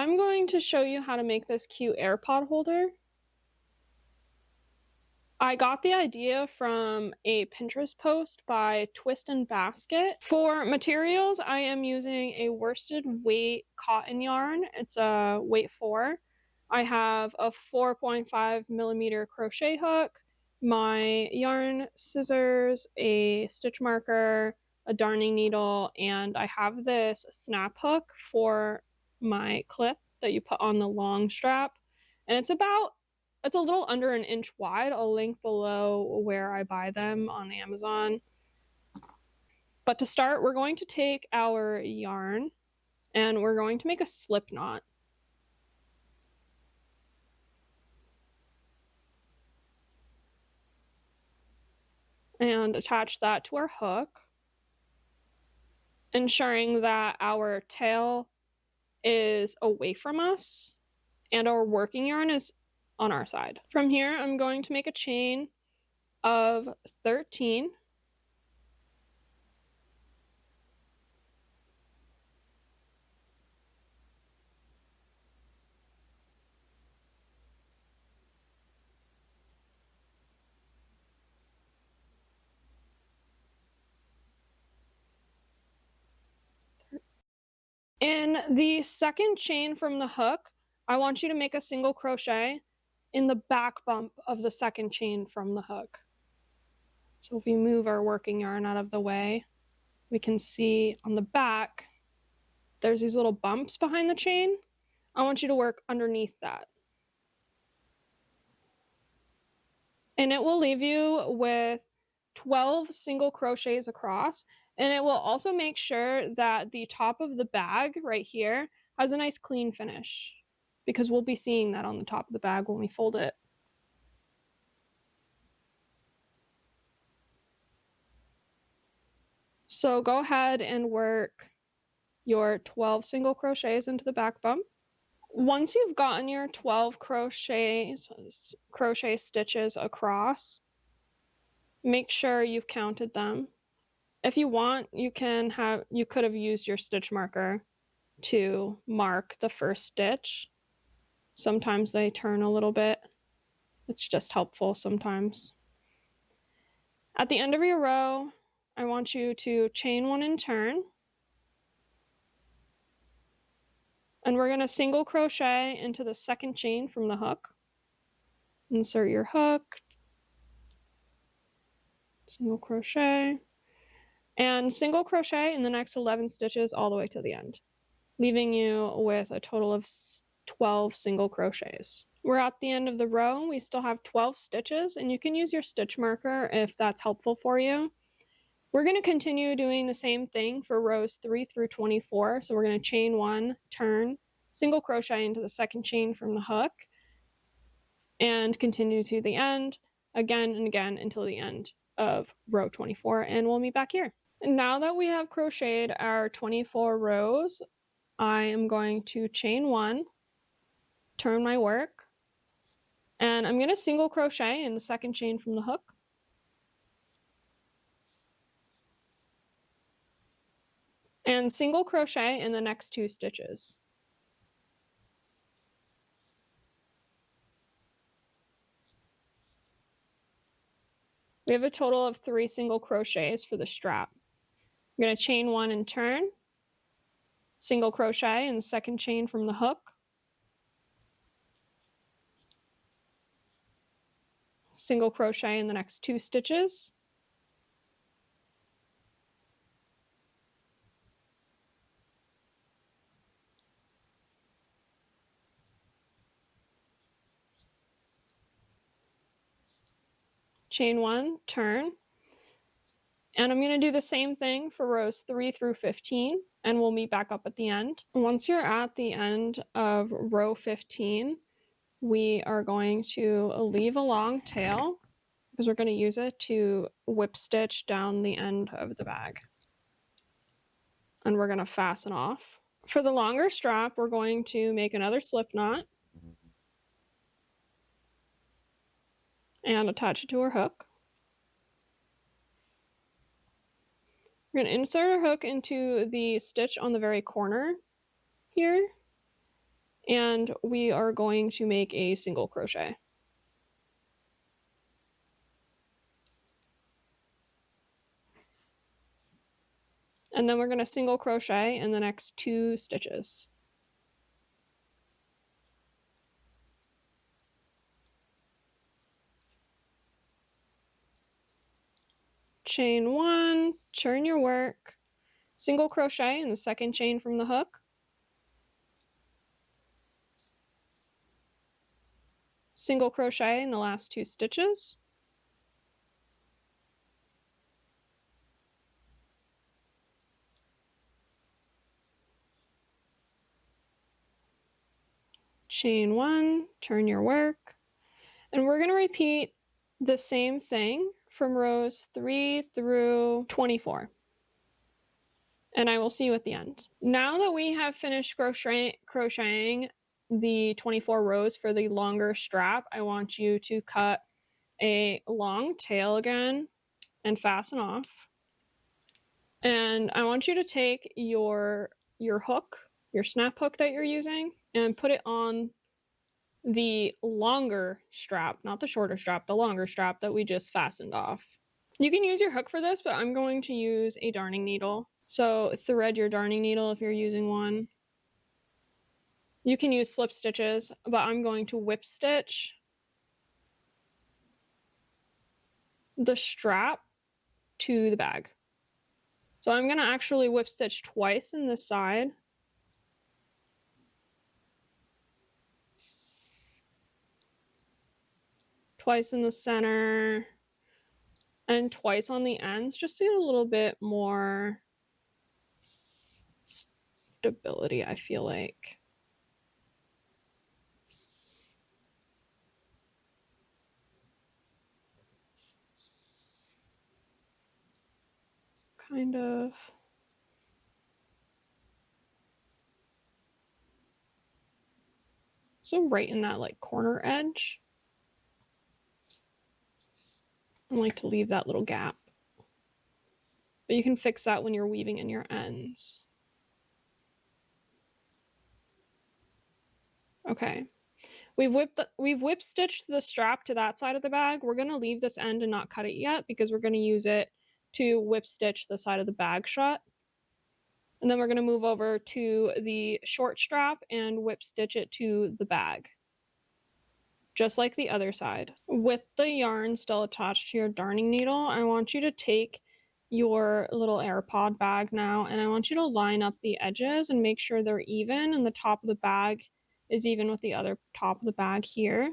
I'm going to show you how to make this cute AirPod holder. I got the idea from a Pinterest post by Twist and Basket. For materials, I am using a worsted weight cotton yarn. It's a weight 4. I have a 4.5 millimeter crochet hook, my yarn scissors, a stitch marker, a darning needle, and I have this snap hook for my clip that you put on the long strap. And it's a little under an inch wide. I'll link below where I buy them on Amazon. But to start, we're going to take our yarn and we're going to make a slip knot. And attach that to our hook, ensuring that our tail is away from us and our working yarn is on our side. From here, I'm going to make a chain of 13. In the second chain from the hook, I want you to make a single crochet in the back bump of the second chain from the hook. So if we move our working yarn out of the way, we can see on the back, there's these little bumps behind the chain. I want you to work underneath that. And it will leave you with 12 single crochets across. And it will also make sure that the top of the bag right here has a nice clean finish, because we'll be seeing that on the top of the bag when we fold it. So go ahead and work your 12 single crochets into the back bump. Once you've gotten your 12 crochet stitches across, make sure you've counted them. If you want, you could have used your stitch marker to mark the first stitch. Sometimes they turn a little bit. It's just helpful sometimes. At the end of your row, I want you to chain 1 and turn. And we're going to single crochet into the second chain from the hook. Insert your hook, single crochet, and single crochet in the next 11 stitches all the way to the end, leaving you with a total of 12 single crochets. We're at the end of the row. We still have 12 stitches, and you can use your stitch marker if that's helpful for you. We're going to continue doing the same thing for rows 3 through 24. So we're going to chain 1, turn, single crochet into the second chain from the hook, and continue to the end again and again until the end of row 24, and we'll meet back here. And now that we have crocheted our 24 rows, I am going to chain 1, turn my work, and I'm going to single crochet in the second chain from the hook. And single crochet in the next 2 stitches. We have a total of 3 single crochets for the strap. I'm going to chain 1 and turn, single crochet in the second chain from the hook, single crochet in the next 2 stitches, chain 1, turn, and I'm going to do the same thing for rows 3 through 15, and we'll meet back up at the end. Once you're at the end of row 15, we are going to leave a long tail because we're going to use it to whip stitch down the end of the bag. And we're going to fasten off. For the longer strap, we're going to make another slip knot and attach it to our hook. We're going to insert our hook into the stitch on the very corner here. and we are going to make a single crochet. And then we're going to single crochet in the next 2 stitches. Chain 1, turn your work, single crochet in the second chain from the hook, single crochet in the last 2 stitches, chain 1, turn your work, and we're going to repeat the same thing from rows 3 through 24. And I will see you at the end. Now that we have finished crocheting the 24 rows for the longer strap, I want you to cut a long tail again and fasten off. And I want you to take your hook, your snap hook that you're using, and put it on the longer strap, not the shorter strap, the longer strap that we just fastened off. You can use your hook for this, but I'm going to use a darning needle. So thread your darning needle if you're using one. You can use slip stitches, but I'm going to whip stitch the strap to the bag. So I'm going to actually whip stitch twice in this side. Twice in the center. And twice on the ends, just to get a little bit more stability, I feel like. Kind of. So right in that like corner edge. I like to leave that little gap. But you can fix that when you're weaving in your ends. Okay. We've whip stitched the strap to that side of the bag. We're going to leave this end and not cut it yet because we're going to use it to whip stitch the side of the bag shut. And then we're going to move over to the short strap and whip stitch it to the bag, just like the other side. With the yarn still attached to your darning needle, I want you to take your little AirPod bag now, and I want you to line up the edges and make sure they're even, and the top of the bag is even with the other top of the bag here.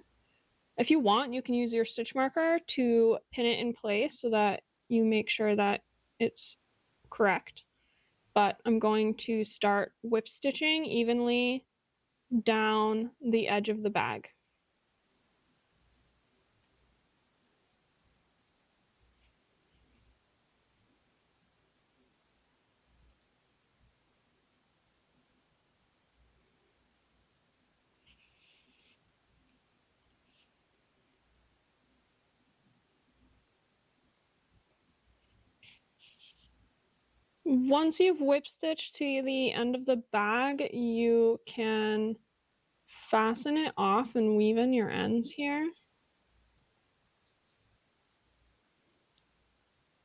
If you want, you can use your stitch marker to pin it in place so that you make sure that it's correct. But I'm going to start whip stitching evenly down the edge of the bag. Once you've whip stitched to the end of the bag, you can fasten it off and weave in your ends here.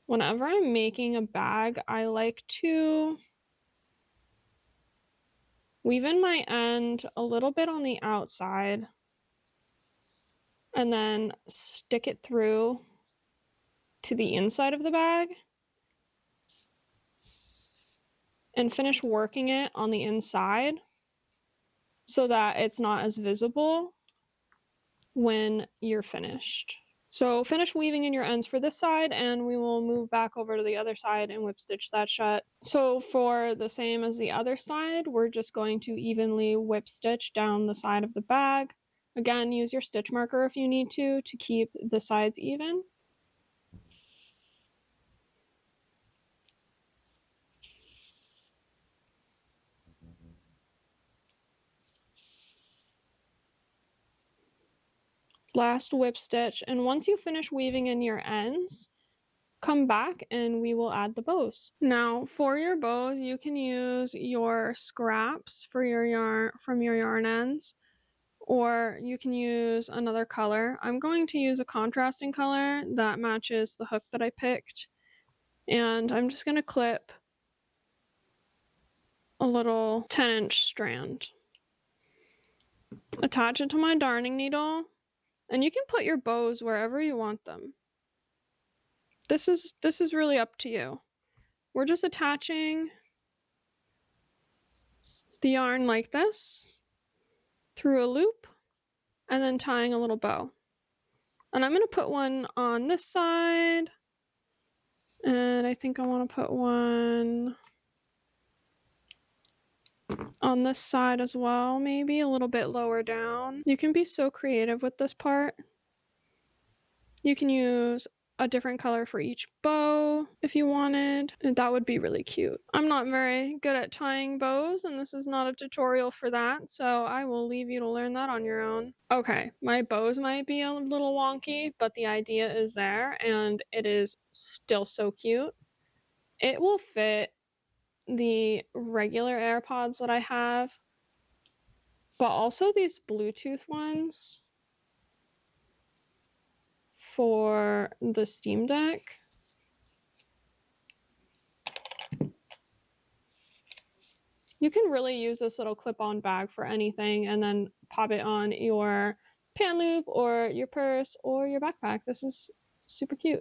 Whenever I'm making a bag, I like to weave in my end a little bit on the outside and then stick it through to the inside of the bag and finish working it on the inside so that it's not as visible when you're finished. So finish weaving in your ends for this side and we will move back over to the other side and whip stitch that shut. So for the same as the other side, we're just going to evenly whip stitch down the side of the bag. Again, use your stitch marker if you need to keep the sides even. Last whip stitch, and once you finish weaving in your ends, come back and we will add the bows. Now for your bows, you can use your scraps for your yarn from your yarn ends, or you can use another color. I'm going to use a contrasting color that matches the hook that I picked, and I'm just going to clip a little 10-inch strand. Attach it to my darning needle, and you can put your bows wherever you want them. This is really up to you. We're just attaching the yarn like this through a loop and then tying a little bow. And I'm going to put one on this side, and I think I want to put one on this side as well, maybe a little bit lower down. You can be so creative with this part. You can use a different color for each bow if you wanted. That would be really cute. I'm not very good at tying bows, and this is not a tutorial for that, so I will leave you to learn that on your own. Okay, my bows might be a little wonky, but the idea is there, and it is still so cute. It will fit the regular AirPods that I have, but also these Bluetooth ones for the Steam Deck. You can really use this little clip-on bag for anything and then pop it on your pant loop or your purse or your backpack. This is super cute.